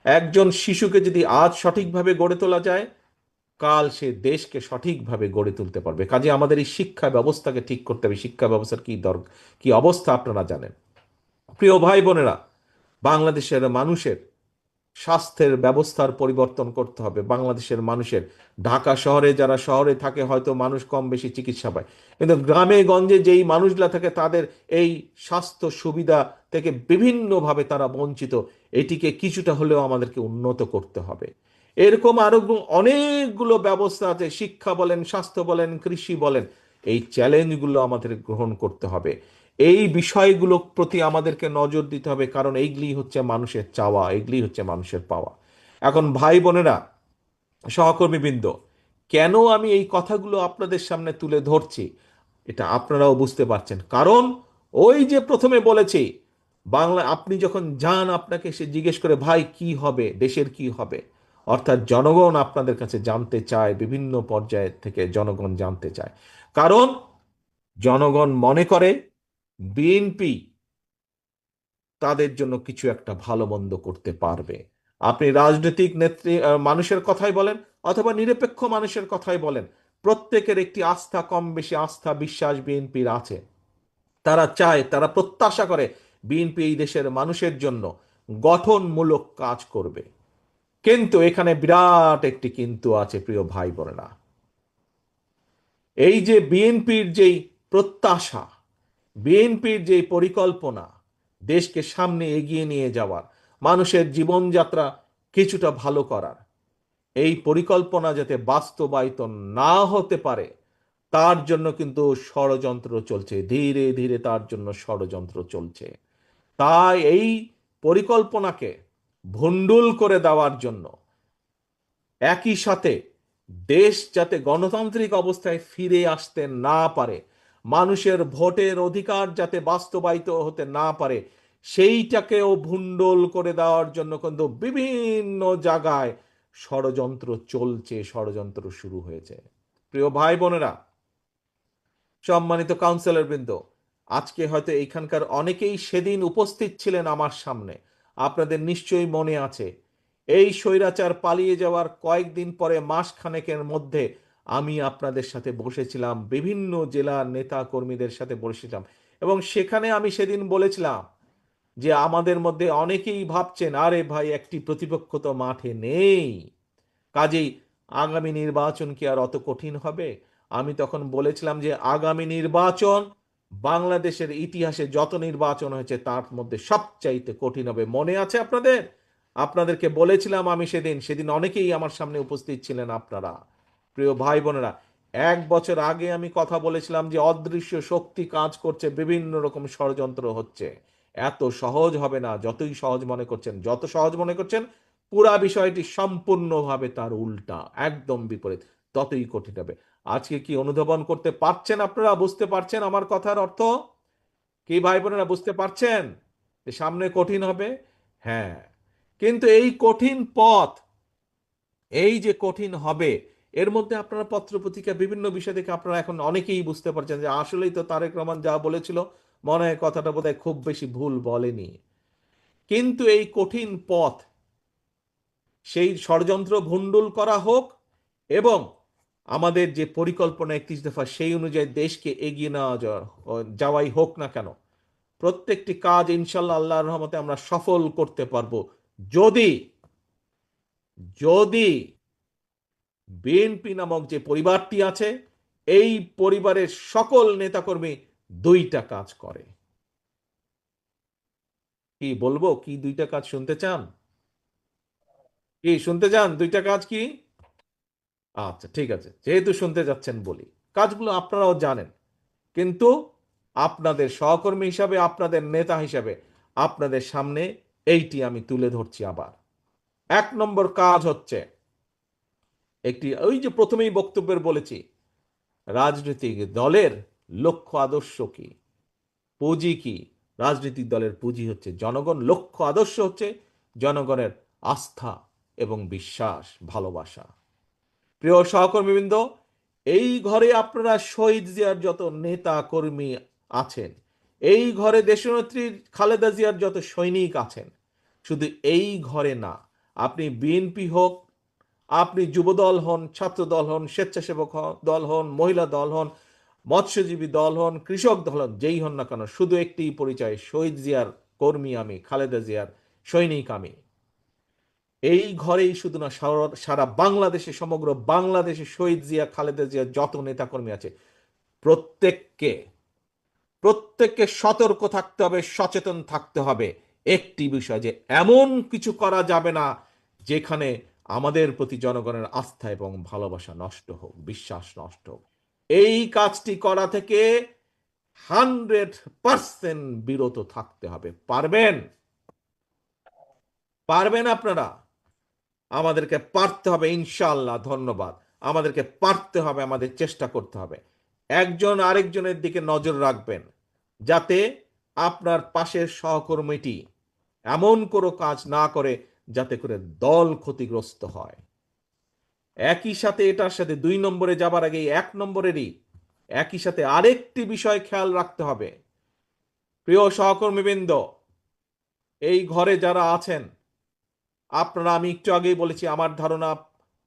একজন শিশুকে যদি আজ সঠিকভাবে গড়ে তোলা যায়, কাল সে দেশকে সঠিকভাবে গড়ে তুলতে পারবে। কাজে আমাদের এই শিক্ষা ব্যবস্থাকে ঠিক করতে হবে। শিক্ষা ব্যবস্থার কি অবস্থা আপনারা জানেন। প্রিয় ভাই বোনেরা, বাংলাদেশের মানুষের স্বাস্থ্যের ব্যবস্থার পরিবর্তন করতে হবে। বাংলাদেশের মানুষের, ঢাকা শহরে যারা শহরে থাকে হয়তো মানুষ কম বেশি চিকিৎসা পায়, কিন্তু গ্রামে গঞ্জে যেই মানুষগুলা থাকে তাদের এই স্বাস্থ্য সুবিধা থেকে বিভিন্নভাবে তারা বঞ্চিত। এটিকে কিছুটা হলেও আমাদেরকে উন্নত করতে হবে। এরকম আরো অনেকগুলো ব্যবস্থা আছে, শিক্ষা বলেন, স্বাস্থ্য বলেন, কৃষি বলেন। এই চ্যালেঞ্জগুলো আমাদের গ্রহণ করতে হবে। এই বিষয়গুলোর প্রতি আমাদেরকে নজর দিতে হবে, কারণ এইগুলি হচ্ছে মানুষের চাওয়া, এগুলি হচ্ছে মানুষের পাওয়া। এখন ভাই বোনেরা, সহকর্মীবৃন্দ, কেন আমি এই কথাগুলো আপনাদের সামনে তুলে ধরছি এটা আপনারাও বুঝতে পারছেন। কারণ ওই যে প্রথমে বলেছি, বাংলা আপনি যখন যান আপনাকে সে জিজ্ঞেস করে ভাই কি হবে, দেশের কি হবে, অর্থাৎ জনগণ আপনাদের কাছে জানতে চায়, বিভিন্ন পর্যায় থেকে জনগণ জানতে চায়। কারণ জনগণ মনে করে বিএনপি তাদের জন্য কিছু একটা ভালো মন্দ করতে পারবে। আপনি রাজনৈতিক নেত্রী মানুষের কথাই বলেন অথবা নিরপেক্ষ মানুষের কথাই বলেন, প্রত্যেকের একটি আস্থা, কম বেশি আস্থা বিশ্বাস বিএনপির আছে। তারা চায়, তারা প্রত্যাশা করে বিএনপি এই দেশের মানুষের জন্য গঠনমূলক কাজ করবে। কিন্তু এখানে বিরাট একটি কিন্তু আছে প্রিয় ভাই বোনেরা। এই যে বিএনপির যেই প্রত্যাশা, বিএনপির যে পরিকল্পনা, দেশকে সামনে এগিয়ে নিয়ে যাওয়ার, মানুষের জীবনযাত্রা কিছুটা ভালো করার, এই পরিকল্পনা যাতে বাস্তবায়িত না হতে পারে তার জন্য কিন্তু ষড়যন্ত্র চলছে, ধীরে ধীরে তার জন্য ষড়যন্ত্র চলছে। তাই এই পরিকল্পনাকে ভণ্ডুল করে দেওয়ার জন্য, একই সাথে দেশ যাতে গণতান্ত্রিক অবস্থায় ফিরে আসতে না পারে, মানুষের ভোটের অধিকার যাতে বাস্তবায়িত হতে না পারে, সেইটাকেও ভণ্ডুল করে দেওয়ার জন্য কিন্তু বিভিন্ন জায়গায় ষড়যন্ত্র চলছে, ষড়যন্ত্র শুরু হয়েছে। প্রিয় ভাই বোনেরা, সম্মানিত কাউন্সিলর বৃন্দ, আজকে হয়তো এইখানকার অনেকেই সেদিন উপস্থিত ছিলেন আমার সামনে। আপনাদের নিশ্চয়ই মনে আছে, এই স্বৈরাচার পালিয়ে যাওয়ার কয়েকদিন পরে, মাস খানেকের মধ্যে আমি আপনাদের সাথে বসেছিলাম, বিভিন্ন জেলার নেতা কর্মীদের সাথে বসেছিলাম, এবং সেখানে আমি সেদিন বলেছিলাম যে আমাদের মধ্যে অনেকেই ভাবছেন আরে ভাই একটি প্রতিপক্ষ তো মাঠে নেই, কাজেই আগামী নির্বাচন কি আর অত কঠিন হবে? আমি তখন বলেছিলাম যে আগামী নির্বাচন বাংলাদেশের ইতিহাসে যত নির্বাচন হয়েছে তার মধ্যে সবচাইতে কঠিন হবে। মনে আছে আপনাদের? আপনাদেরকে বলেছিলাম আমি সেদিন অনেকেই আমার সামনে উপস্থিত ছিলেন আপনারা, প্রিয় ভাই বোনেরা। 1 বছর আগে আমি কথা বলেছিলাম যে অদৃশ্য শক্তি কাজ করছে, বিভিন্ন রকম ষড়যন্ত্র হচ্ছে, এত সহজ হবে না যতই সহজ মনে করছেন। যত সহজ মনে করছেন, পুরা বিষয়টি সম্পূর্ণভাবে তার উল্টা, একদম বিপরীত, ততই কঠিন হবে। আজকে কি অনুধাবন করতে পারছেন আপনারা? বুঝতে পারছেন আমার কথার অর্থ কি ভাই বোনেরা? বুঝতে পারছেন যে সামনে কঠিন হবে? হ্যাঁ, কিন্তু এই কঠিন পথ, এই যে কঠিন হবে, এর মধ্যে আপনারা পত্রপত্রিকা বিভিন্ন বিষয় থেকে আপনারা এখন অনেকেই বুঝতে পারছেন যে আসলেই তো তারেক রহমান যা বলেছিল, মনে হয় কথাটা বোধহয় খুব বেশি ভুল বলেনি। কিন্তু এই কঠিন পথ, সেই ষড়যন্ত্র ভণ্ডুল করা হোক এবং আমাদের যে পরিকল্পনা 31 দফা, সেই অনুযায়ী দেশকে এগিয়ে নেওয়া যাওয়াই হোক না কেন, প্রত্যেকটি কাজ ইনশাল্লাহ আল্লাহর রহমতে আমরা সফল করতে পারবো, যদি যদি বিএনপি নামক যে পরিবারটি আছে, এই পরিবারের সকল নেতাকর্মী দুইটা কাজ করে। কি বলবো? কি দুইটা কাজ শুনতে চান? কি শুনতে চান? দুইটা কাজ কি? আচ্ছা, ঠিক আছে, যেহেতু শুনতে যাচ্ছেন বলি। কাজগুলো আপনারাও জানেন, কিন্তু আপনাদের সহকর্মী হিসাবে, আপনাদের নেতা হিসাবে আপনাদের সামনে এইটি আমি তুলে ধরছি আবার। 1 নম্বর কাজ হচ্ছে, একটি ওই যে প্রথমেই বক্তব্যের বলেছি, রাজনৈতিক দলের লক্ষ্য আদর্শ কি, পুঁজি কি? রাজনৈতিক দলের পুঁজি হচ্ছে জনগণ, লক্ষ্য আদর্শ হচ্ছে জনগণের আস্থা এবং বিশ্বাস, ভালোবাসা। প্রিয় সহকর্মীবৃন্দ, এই ঘরে আপনারা শহীদ জিয়ার যত নেতা কর্মী আছেন, এই ঘরে দেশনেত্রী খালেদা জিয়ার যত সৈনিক আছেন, শুধু এই ঘরে না, আপনি বিএনপি হোক, আপনি যুবদল হন, ছাত্রদল হন, স্বেচ্ছাসেবক দল হন, মহিলা দল হন, মৎস্যজীবী দল হন, কৃষক দল হন, যেই হন না কেন, শুধু একটি পরিচয়, শহীদ জিয়ার কর্মী আমি, খালেদা জিয়ার সৈনিক আমি। এই ঘরেই শুধু না, সারা বাংলাদেশে, সমগ্র বাংলাদেশে শহীদ জিয়া, খালেদা জিয়া যত নেতাকর্মী আছে, প্রত্যেককে প্রত্যেককে সতর্ক থাকতে হবে, সচেতন থাকতে হবে একটি বিষয়, যে এমন কিছু করা যাবে না যেখানে আমাদের প্রতি জনগণের আস্থা এবং ভালোবাসা নষ্ট হোক, বিশ্বাস নষ্ট হোক। এই কাজটি করা থেকে 100% বিরত থাকতে হবে। পারবেন? পারবেন আপনারা? আমাদেরকে পারতে হবে ইনশাআল্লাহ। ধন্যবাদ। আমাদেরকে পারতে হবে, আমাদের চেষ্টা করতে হবে। একজন আরেকজনের দিকে নজর রাখবেন, যাতে আপনার পাশের সহকর্মীটি এমন কোনো কাজ না করে যাতে করে দল ক্ষতিগ্রস্ত হয়। একই সাথে, এটার সাথে 2 নম্বরে যাবার আগে 1 নম্বরেরই একই সাথে আরেকটি বিষয় খেয়াল রাখতে হবে। প্রিয় সহকর্মীবৃন্দ, এই ঘরে যারা আছেন আপনারা, আমি একটু আগেই বলেছি, আমার ধারণা,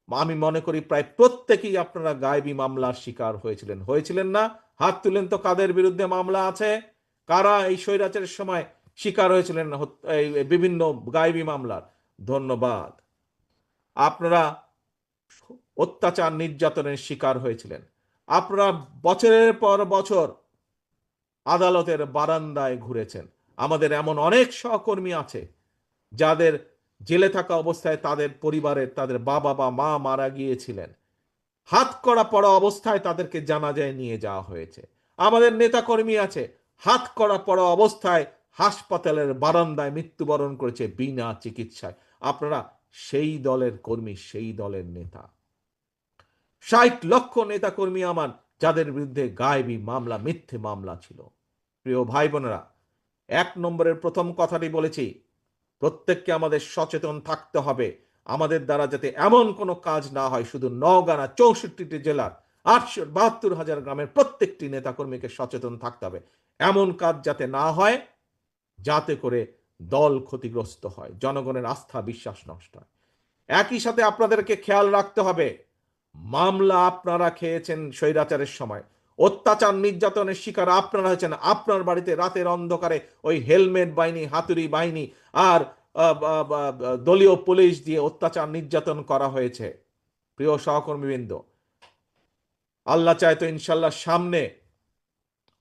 আমি মনে করি প্রায় প্রত্যেকেই আপনারা গায়েবী মামলার শিকার হয়েছিলেন না? হাত তুলেন তো, কাদের বিরুদ্ধে মামলা আছে, কারা এই স্বৈরাচারের সময় শিকার হয়েছিলেন এই বিভিন্ন গায়েবী মামলার? ধন্যবাদ। আপনারা অত্যাচার নির্যাতনের শিকার হয়েছিলেন, আপনারা বছরের পর বছর আদালতের বারান্দায় ঘুরেছেন। আমাদের এমন অনেক সহকর্মী আছে যাদের জেলে থাকা অবস্থায় তাদের পরিবারের, তাদের বাবা বা মা মারা গিয়েছিলেন, হাত করা পড়া অবস্থায় তাদেরকে জানাজায় নিয়ে যাওয়া হয়েছে। আমাদের নেতাকর্মী আছে, হাত করা পড়া অবস্থায় হাসপাতালের বারান্দায় মৃত্যুবরণ করেছে বিনা চিকিৎসায়। আপনারা সেই দলের কর্মী, সেই দলের নেতা। 60 লক্ষ নেতাকর্মী আমার, যাদের বিরুদ্ধে গায়েবী মামলা, মিথ্যে মামলা ছিল। প্রিয় ভাই বোনেরা, 1 নম্বরের প্রথম কথাটি বলেছি, প্রত্যেককে আমাদের সচেতন থাকতে হবে, আমাদের দ্বারা যাতে এমন কোনো কাজ না হয়। শুধু নওগাঁ না, 64টি জেলার 872,000 গ্রামের প্রত্যেকটি নেতাকর্মীকে সচেতন থাকতে হবে, এমন কাজ যাতে না হয় যাতে করে দল ক্ষতিগ্রস্ত হয়, জনগণের আস্থা বিশ্বাস নষ্ট হয়। একই সাথে আপনাদেরকে খেয়াল রাখতে হবে, মামলা আপনারা খেয়েছেন স্বৈরাচারের সময়, অত্যাচার নির্যাতনের শিকার আপনারা হয়েছেন। আপনার বাড়িতে রাতের অন্ধকারে ওই হেলমেট বাহিনী, হাতুড়ি বাহিনী আর দলীয় পুলিশ দিয়ে অত্যাচার নির্যাতন করা হয়েছে। প্রিয় সহকর্মীবৃন্দ, আল্লাহ চায় তো ইনশাল্লাহ সামনে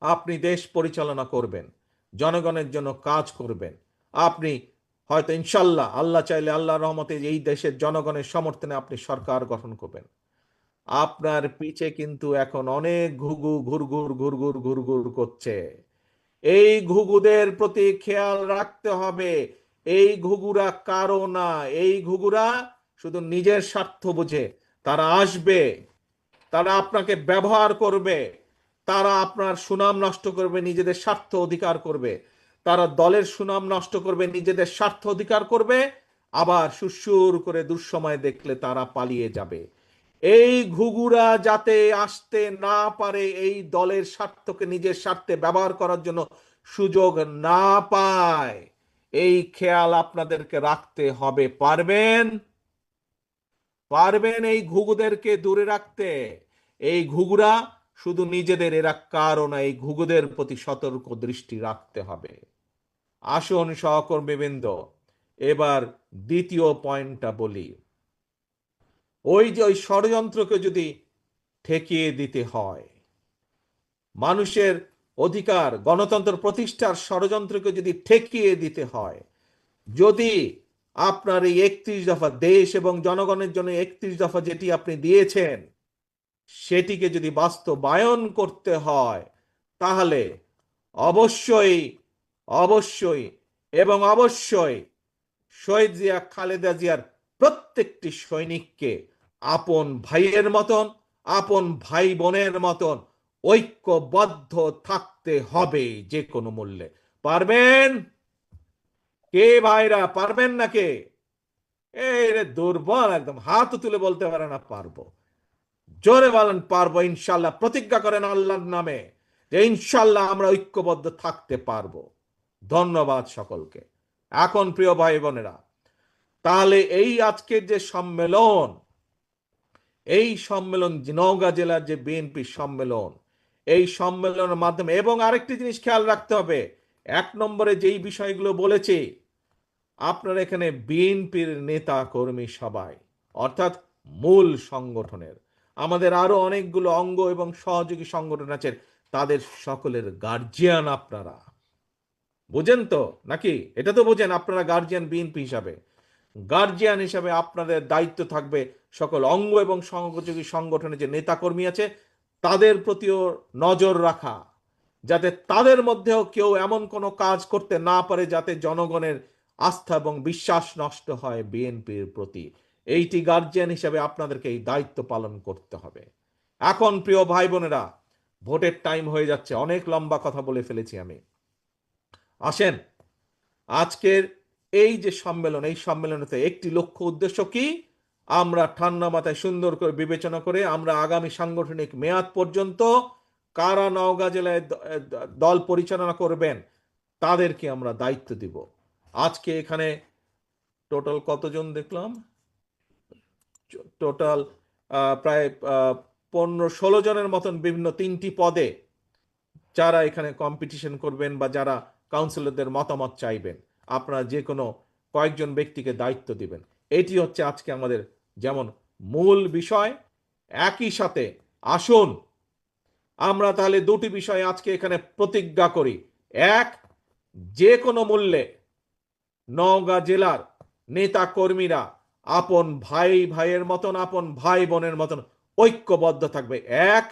আপনি দেশ পরিচালনা করবেন, জনগণের জন্য কাজ করবেন, আপনি হয়তো ইনশাল্লাহ আল্লাহ চাইলে আল্লাহর রহমতে এই দেশের জনগণের সমর্থনে আপনি সরকার গঠন করবেন। আপনার পিছে কিন্তু এখন অনেক ঘুঘু ঘুরঘুর ঘুরঘুর ঘুরঘুর করছে। এই ঘুঘুদের প্রতি খেয়াল রাখতে হবে। এই ঘুঘুরা কারো না, এই ঘুঘুরা শুধু নিজের স্বার্থ বুঝে। তারা আসবে, তারা আপনাকে ব্যবহার করবে, তারা আপনার সুনাম নষ্ট করবে, নিজেদের স্বার্থ অধিকার করবে। তারা দলের সুনাম নষ্ট করবে, নিজেদের স্বার্থ অধিকার করবে, আবার সুরসুর করে দুঃসময় দেখলে তারা পালিয়ে যাবে। এই ঘুঘুরা যাতে আসতে না পারে, এই দলের স্বার্থকে নিজের স্বার্থে ব্যবহার করার জন্য সুযোগ না পায়, এই খেয়াল আপনাদেরকে রাখতে হবে। পারবেন? পারবেন এই ঘুঘুদেরকে দূরে রাখতে? এই ঘুঘুরা শুধু নিজেদের, এরা কারো না। এই ঘুঘুদের প্রতি সতর্ক দৃষ্টি রাখতে হবে। আসুন সহকর্মীবৃন্দ, এবার দ্বিতীয় পয়েন্টটা বলি। ওই ষড়যন্ত্রকে যদি ঠেকিয়ে দিতে হয়, মানুষের অধিকার গণতন্ত্র প্রতিষ্ঠার ষড়যন্ত্রকে যদি ঠেকিয়ে দিতে হয়, যদি আপনার এই 31 দফা দেশ এবং জনগণের জন্য 31 দফা যেটি আপনি দিয়েছেন, সেটিকে যদি বাস্তবায়ন করতে হয়, তাহলে অবশ্যই অবশ্যই এবং অবশ্যই শহীদ জিয়া, খালেদা জিয়ার প্রত্যেকটি সৈনিককে আপন ভাইয়ের মতন, আপন ভাই বোনের মতন ঐক্যবদ্ধ থাকতে হবে যে কোনো মূল্যে। পারবেন? কে ভাইরা পারবেন না? কে এই রে দুর্বল, একদম হাত তুলে বলতে পারে না পারবো? জোরে বলেন পারবো ইনশাল্লাহ। প্রতিজ্ঞা করেন আল্লাহর নামে যে ইনশাল্লাহ আমরা ঐক্যবদ্ধ থাকতে পারবো। ধন্যবাদ সকলকে। এখন প্রিয় ভাই বোনেরা, তাহলে এই আজকের যে সম্মেলন, এই সম্মেলন নওগাঁ জেলার যে বিএনপি সম্মেলন, এই সম্মেলনের মাধ্যমে, এবং আরেকটি জিনিস খেয়াল রাখতে হবে, 1 নম্বরে যেই বিষয়গুলো বলেছি, আপনার এখানে বিএনপির নেতা কর্মী সবাই, অর্থাৎ মূল সংগঠনের, আমাদের আরো অনেকগুলো অঙ্গ এবং সহযোগী সংগঠন আছে, তাদের সকলের গার্জিয়ান আপনারা। বুঝেন তো নাকি? এটা তো বোঝেন আপনারা গার্জিয়ান বিএনপি হিসাবে। গার্জিয়ান হিসাবে আপনাদের দায়িত্ব থাকবে সকল অঙ্গ এবং সহযোগী সংগঠনের যে নেতাকর্মী আছে তাদের প্রতিও নজর রাখা, যাতে তাদের মধ্যেও কেউ এমন কোনো কাজ করতে না পারে যাতে জনগণের আস্থা এবং বিশ্বাস নষ্ট হয় বিএনপির প্রতি। এইটি গার্জিয়ান হিসাবে আপনাদেরকে এই দায়িত্ব পালন করতে হবে। এখন প্রিয় ভাই বোনেরা, ভোটের টাইম হয়ে যাচ্ছে, অনেক লম্বা কথা বলে ফেলেছি আমি। আসেন, আজকের এই যে সম্মেলন, এই সম্মেলনেতে একটি লক্ষ্য উদ্দেশ্য কি, আমরা ঠান্ডা মাথায় সুন্দর করে বিবেচনা করে আমরা আগামী সাংগঠনিক মেয়াদ পর্যন্ত কারা নওগাঁ জেলায় দল পরিচালনা করবেন তাদেরকে আমরা দায়িত্ব দিব। আজকে এখানে টোটাল কতজন দেখলাম? টোটাল প্রায় 15-16 জনের মতন বিভিন্ন 3টি পদে যারা এখানে কম্পিটিশন করবেন বা যারা কাউন্সিলরদের মতামত চাইবেন, আপনারা যে কোনো কয়েকজন ব্যক্তিকে দায়িত্ব দিবেন। এটি হচ্ছে আজকে আমাদের যেমন মূল বিষয়। একই সাথে আসুন আমরা তাহলে দুটি বিষয় আজকে এখানে প্রতিজ্ঞা করি। এক, যে কোনো মূল্যে নওগাঁ জেলার নেতা কর্মীরা আপন ভাই ভাইয়ের মতন, আপন ভাই বোনের মতন ঐক্যবদ্ধ থাকবে। এক।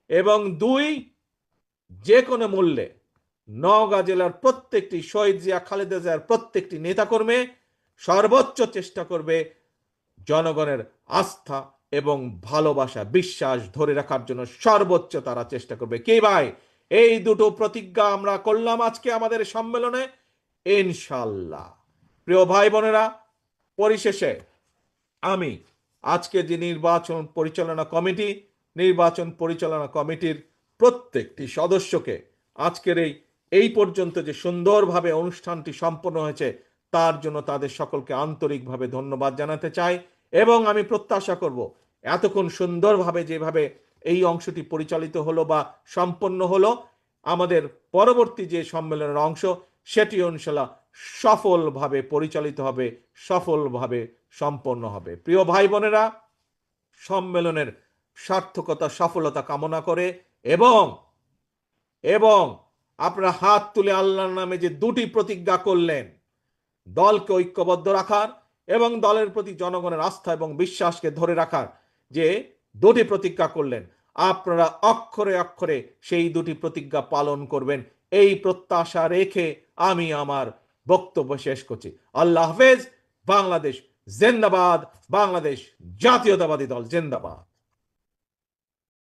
এবং দুই, যে কোনো মূল্যে নওগাঁ জেলার প্রত্যেকটি শহীদ জিয়া, খালেদা জিয়ার প্রত্যেকটি নেতাকর্মী সর্বোচ্চ চেষ্টা করবে জনগণের আস্থা এবং ভালোবাসা, বিশ্বাস ধরে রাখার জন্য সর্বোচ্চ তারা চেষ্টা করবে। কি ভাই, এই দুটো প্রতিজ্ঞা আমরা করলাম আজকে আমাদের সম্মেলনে ইনশাল্লাহ। প্রিয় ভাই বোনেরা, পরিশেষে আমি আজকে যে নির্বাচন পরিচালনা কমিটির প্রত্যেকটি সদস্যকে আজকের এই পর্যন্ত যে সুন্দরভাবে অনুষ্ঠানটি সম্পন্ন হয়েছে তার জন্য তাদের সকলকে আন্তরিকভাবে ধন্যবাদ জানাতে চাই। এবং আমি প্রত্যাশা করব এতক্ষণ সুন্দরভাবে যেভাবে এই অংশটি পরিচালিত হলো বা সম্পন্ন হলো, আমাদের পরবর্তী যে সম্মেলনের অংশ সেটি ইনশাল্লাহ সফলভাবে পরিচালিত হবে, সফলভাবে সম্পন্ন হবে। প্রিয় ভাই বোনেরা, সম্মেলনের সার্থকতা সফলতা কামনা করে এবং এবং আপনারা হাত তুলে আল্লাহর নামে যে দুটি প্রতিজ্ঞা করলেন, দলকে ঐক্যবদ্ধ রাখার এবং দলের প্রতি জনগণের আস্থা এবং বিশ্বাসকে ধরে রাখার যে দুটি প্রতিজ্ঞা করলেন, আপনারা অক্ষরে অক্ষরে সেই দুটি প্রতিজ্ঞা পালন করবেন, এই প্রত্যাশা রেখে আমি আমার বক্তব্য শেষ করছি। আল্লাহ হাফেজ। বাংলাদেশ জিন্দাবাদ। বাংলাদেশ জাতীয়তাবাদী দল জিন্দাবাদ।